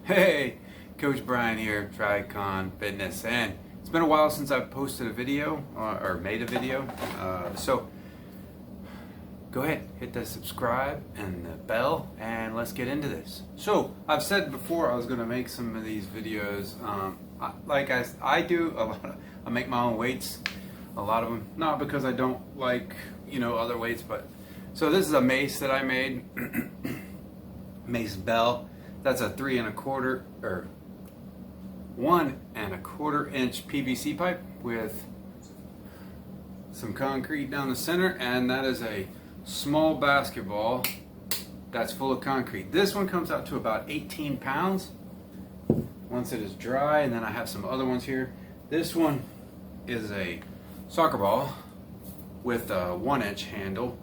Hey, Coach Brian here, Tricon Fitness, and it's been a while since I've posted a video or made a video. So go ahead, hit that subscribe and the bell, and let's get into this. So I've said before I was going to make some of these videos. I do a lot. I make my own weights, a lot of them. Not because I don't like other weights, but so this is a mace that I made, Mace bell. That's a 3 1/4 or 1 1/4 inch PVC pipe with some concrete down the center, and that is a small basketball that's full of concrete. This one comes out to about 18 pounds once it is dry, and then I have some other ones here. This one is a soccer ball with a 1-inch handle,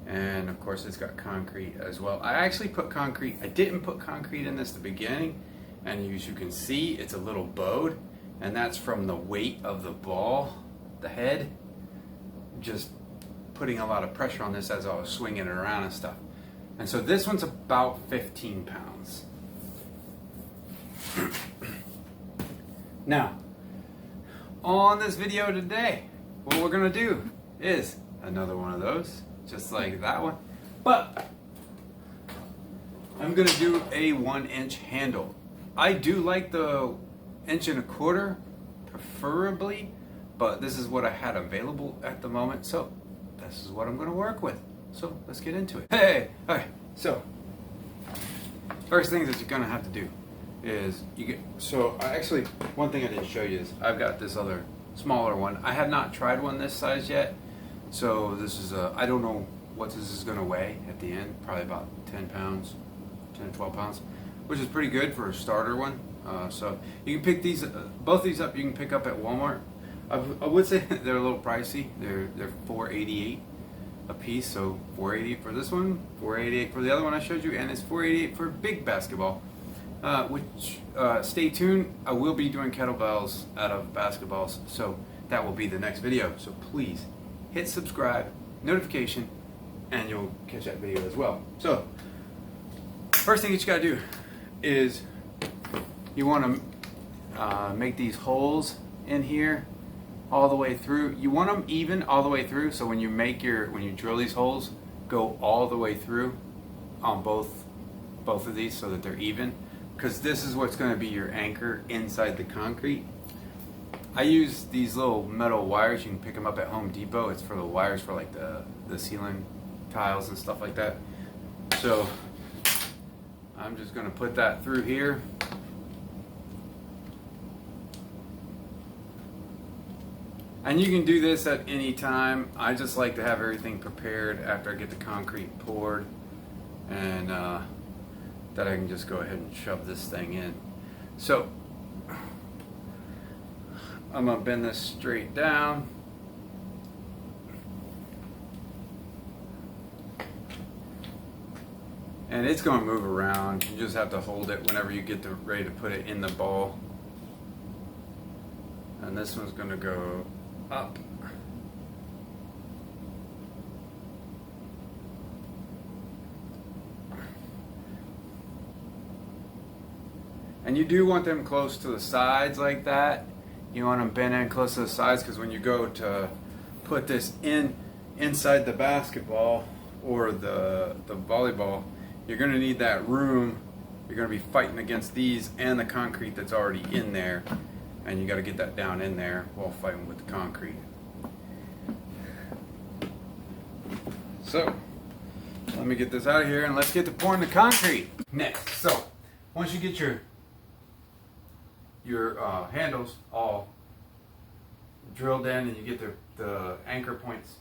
and of course it's got concrete as well. I actually put concrete, I didn't put concrete in this at the beginning, and as you can see it's a little bowed, and that's from the weight of the ball, the head, just putting a lot of pressure on this as I was swinging it around and stuff. And so this one's about 15 pounds. Now, on this video today, what we're gonna do is another one of those, just like that one, but I'm gonna do a 1-inch handle. I do like the 1 1/4 preferably, but this is what I had available at the moment, so this is what I'm gonna work with. So let's get into it. Hey, all right, so first thing that you're gonna have to do is one thing I didn't show you is I've got this other smaller one. I have not tried one this size yet, so this is I don't know what this is going to weigh at the end, probably about 10 pounds, 10 to 12 pounds, which is pretty good for a starter one. So you can pick these, both these up, you can pick up at Walmart. I would say they're a little pricey. They're $4.88 a piece, so $4.88 for this one, $4.88 for the other one I showed you, and it's $4.88 for big basketball. Stay tuned. I will be doing kettlebells out of basketballs, so that will be the next video. So please hit subscribe, notification, and you'll catch that video as well. So first thing that you gotta do is you want to make these holes in here all the way through. You want them even all the way through, so when you drill these holes, go all the way through on both of these so that they're even, because this is what's going to be your anchor inside the concrete. I use these little metal wires. You can pick them up at Home Depot. It's for the wires for like the ceiling tiles and stuff like that. So I'm just going to put that through here. And you can do this at any time. I just like to have everything prepared after I get the concrete poured, and that I can just go ahead and shove this thing in. So I'm gonna bend this straight down. And it's gonna move around. You just have to hold it whenever you get ready to put it in the ball. And this one's gonna go up. And you do want them close to the sides like that. You want them bent in close to the sides, because when you go to put this inside the basketball or the volleyball, you're going to need that room. You're going to be fighting against these and the concrete that's already in there, and you got to get that down in there while fighting with the concrete. So let me get this out of here and let's get to pouring the concrete next. So once you get your handles all drilled in and you get the anchor points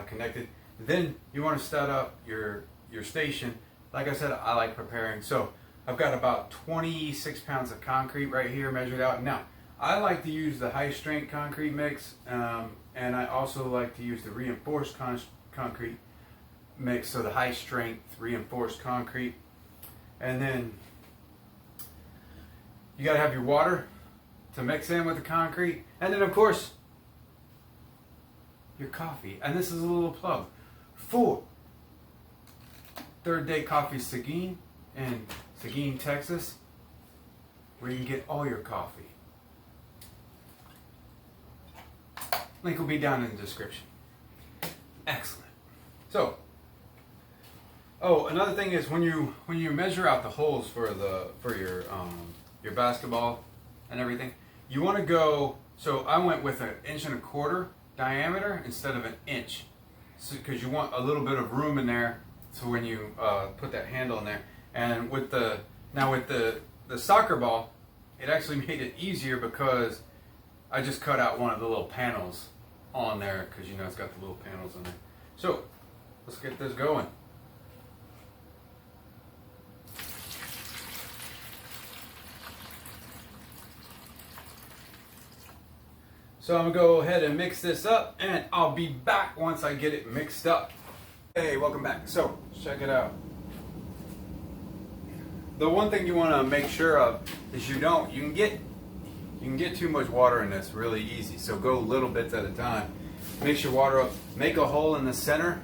connected, then you want to set up your station. Like I said, I like preparing. So I've got about 26 pounds of concrete right here measured out. Now, I like to use the high strength concrete mix, and I also like to use the reinforced concrete mix, so the high strength reinforced concrete. And then you got to have your water to mix in with the concrete, and then of course your coffee. And this is a little plug for Third Day Coffee Seguin in Seguin, Texas. where you get all your coffee. Link will be down in the description. Excellent. So, oh, another thing is when you measure out the holes for your basketball and everything, you want to go. So I went with 1.25 inch diameter instead of 1 inch, because you want a little bit of room in there. So when you put that handle in there, and with the soccer ball, it actually made it easier because I just cut out one of the little panels on there, because you know it's got the little panels in there. So let's get this going. So I'm gonna go ahead and mix this up, and I'll be back once I get it mixed up. Hey, welcome back. So check it out. The one thing you want to make sure of is you can get too much water in this really easy. So go little bits at a time. Mix your water up. Make a hole in the center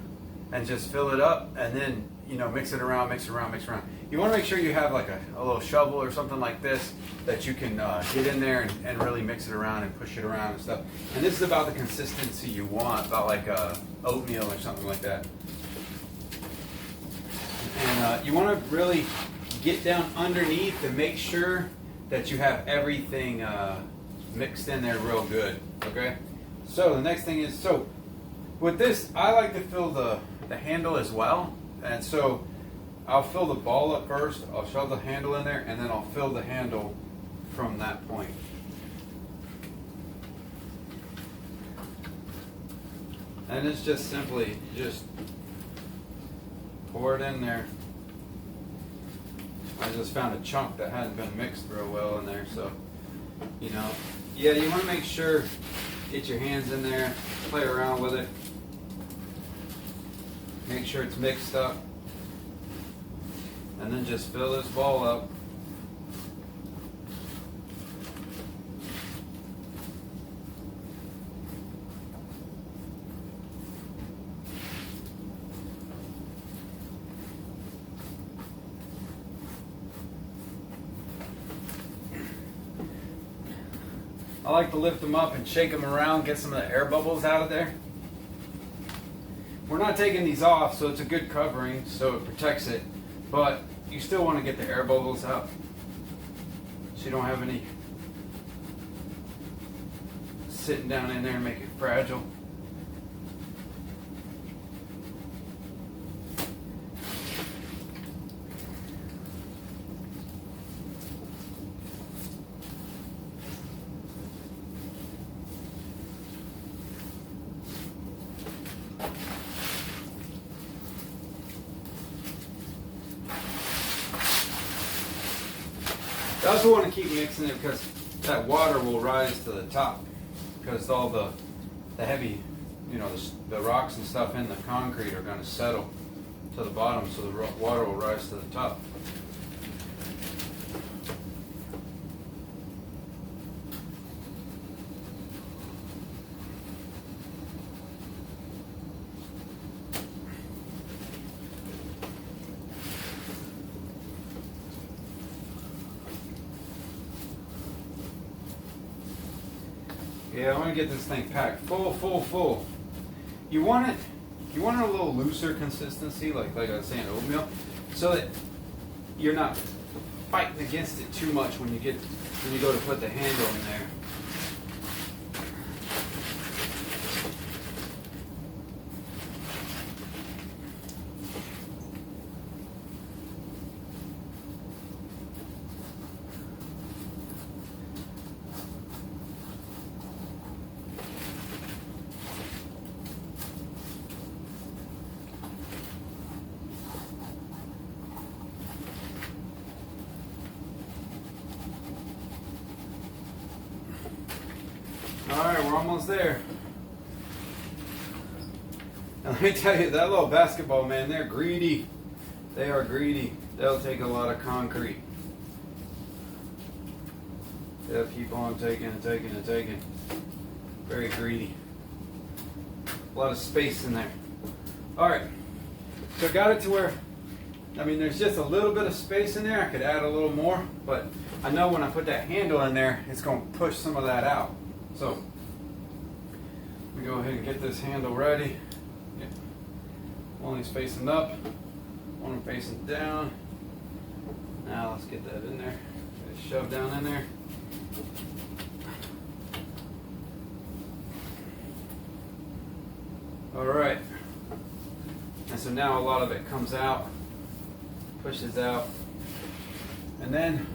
and just fill it up, and then mix it around, mix it around, mix it around. You want to make sure you have like a little shovel or something like this that you can get in there and really mix it around and push it around and stuff. And this is about the consistency you want, about like oatmeal or something like that. And you want to really get down underneath to make sure that you have everything mixed in there real good. Okay. So the next thing is, so with this, I like to fill the handle as well. And so I'll fill the ball up first, I'll shove the handle in there, and then I'll fill the handle from that point. And it's just simply just pour it in there. I just found a chunk that hadn't been mixed real well in there, so yeah, you want to make sure, get your hands in there, play around with it, make sure it's mixed up, and then just fill this ball up. I like to lift them up and shake them around, get some of the air bubbles out of there. We're not taking these off, so it's a good covering, so it protects it, but you still want to get the air bubbles out so you don't have any sitting down in there and make it fragile. You also want to keep mixing it because that water will rise to the top, because all the heavy, the rocks and stuff in the concrete are going to settle to the bottom, so the water will rise to the top. Yeah, I want to get this thing packed full. You want it a little looser consistency, like I was saying, oatmeal, so that you're not fighting against it too much when you go to put the handle in there. Alright, we're almost there. And let me tell you, that little basketball, man, they're greedy. They are greedy. They'll take a lot of concrete. They'll keep on taking and taking and taking. Very greedy. A lot of space in there. Alright, so got it to where I mean, there's just a little bit of space in there. I could add a little more, but I know when I put that handle in there, it's going to push some of that out. So we go ahead and get this handle ready. Yeah. One is facing up, one facing down. Now let's get that in there. Get it shoved down in there. All right. And so now a lot of it comes out, pushes out, and then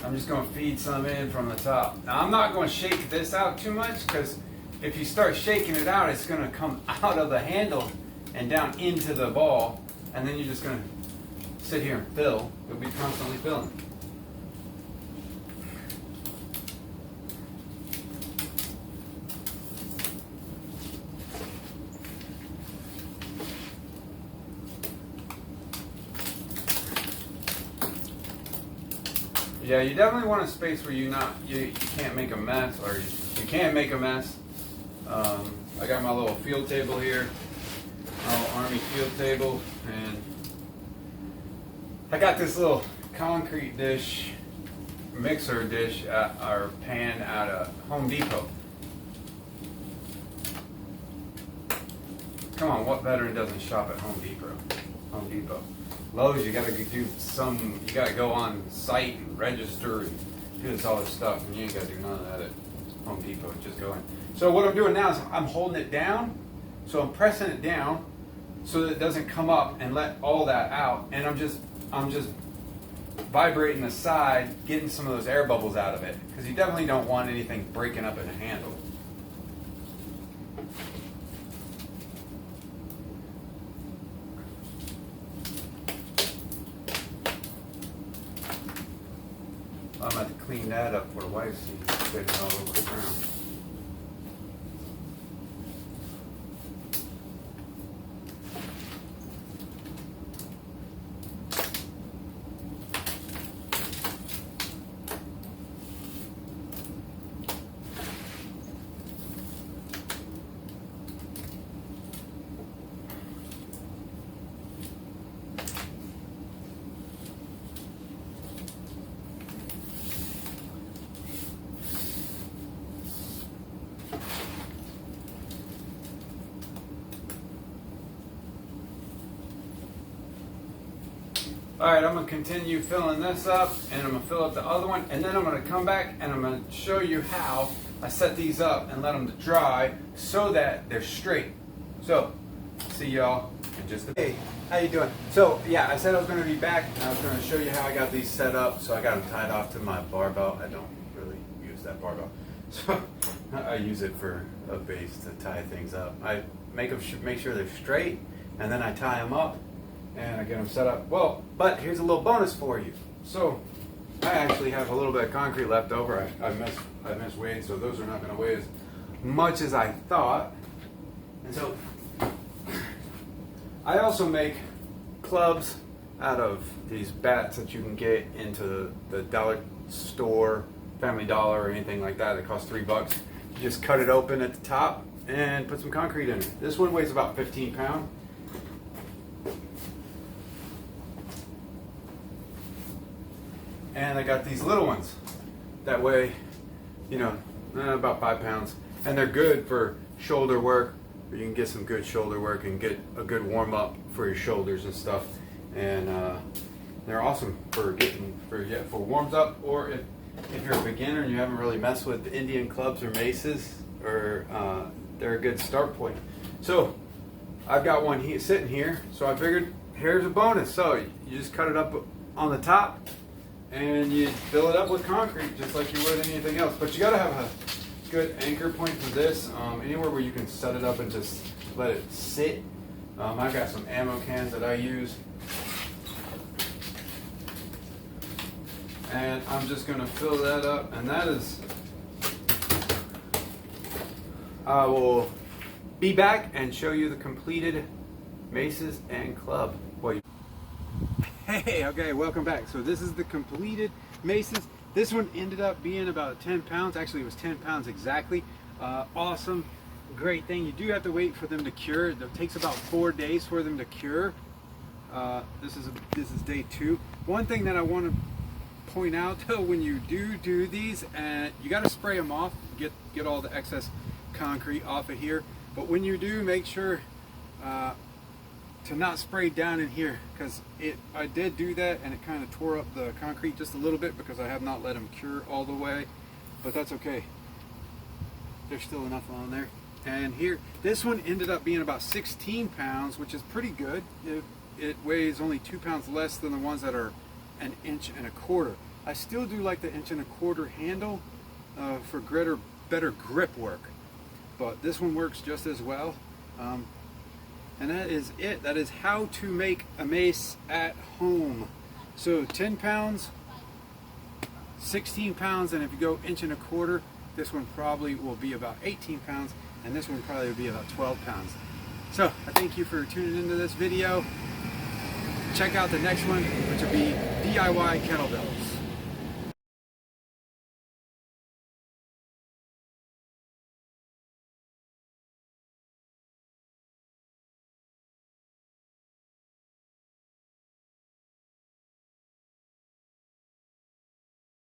I'm just going to feed some in from the top. Now I'm not going to shake this out too much, because if you start shaking it out, it's going to come out of the handle and down into the ball, and then you're just going to sit here and fill. You'll be constantly filling. Yeah, you definitely want a space where you can't make a mess, or you can make a mess. I got my little field table here, my little Army field table, and I got this little concrete dish, mixer dish, or pan out of Home Depot. Come on, what veteran doesn't shop at Home Depot? Home Depot. Lowe's, you gotta go on site and register and do all this stuff, and you ain't gotta do none of that at Home Depot. Just go in. So what I'm doing now is I'm holding it down, so I'm pressing it down so that it doesn't come up and let all that out, and I'm just vibrating the side, getting some of those air bubbles out of it, because you definitely don't want anything breaking up in the handle. I'm going to have to clean that up for the wife so you can get it all over the ground. Alright, I'm going to continue filling this up, and I'm going to fill up the other one, and then I'm going to come back and I'm going to show you how I set these up and let them dry so that they're straight. So, see y'all in just a minute. Hey, how you doing? So, yeah, I said I was going to be back, and I was going to show you how I got these set up. So I got them tied off to my barbell. I don't really use that barbell. So, I use it for a base to tie things up. I make sure they're straight, and then I tie them up. And I get them set up. Well, but here's a little bonus for you. So I actually have a little bit of concrete left over. I misweighed, so those are not going to weigh as much as I thought. And so I also make clubs out of these bats that you can get into the dollar store, Family Dollar, or anything like that. They cost $3. You just cut it open at the top and put some concrete in it. This one weighs about 15 pounds. And I got these little ones that weigh, about 5 pounds. And they're good for shoulder work. You can get some good shoulder work and get a good warm up for your shoulders and stuff. And they're awesome for warms up, or if you're a beginner and you haven't really messed with Indian clubs or maces, or they're a good start point. So I've got one sitting here, so I figured here's a bonus. So you just cut it up on the top, and you fill it up with concrete just like you would anything else. But you got to have a good anchor point for this. Anywhere where you can set it up and just let it sit. I've got some ammo cans that I use. And I'm just going to fill that up. And that is... I will be back and show you the completed maces and club. Hey, okay, welcome back. So this is the completed maces. This one ended up being about 10 pounds. Actually, it was 10 pounds exactly. Awesome, great thing. You do have to wait for them to cure. It takes about 4 days for them to cure. This is day 2. One thing that I want to point out though, when you do these, and you got to spray them off, get all the excess concrete off of here. But when you do, make sure to not spray down in here, because I did do that and it kind of tore up the concrete just a little bit because I have not let them cure all the way, but that's okay. There's still enough on there. And here, this one ended up being about 16 pounds, which is pretty good. It weighs only 2 pounds less than the ones that are 1 1/4 inches. I still do like the 1 1/4 inch handle for better grip work, but this one works just as well. And that is it. That is how to make a mace at home. So 10 pounds, 16 pounds, and if you go 1 1/4 inch, this one probably will be about 18 pounds, and this one probably will be about 12 pounds. So I thank you for tuning into this video. Check out the next one, which will be DIY kettlebells.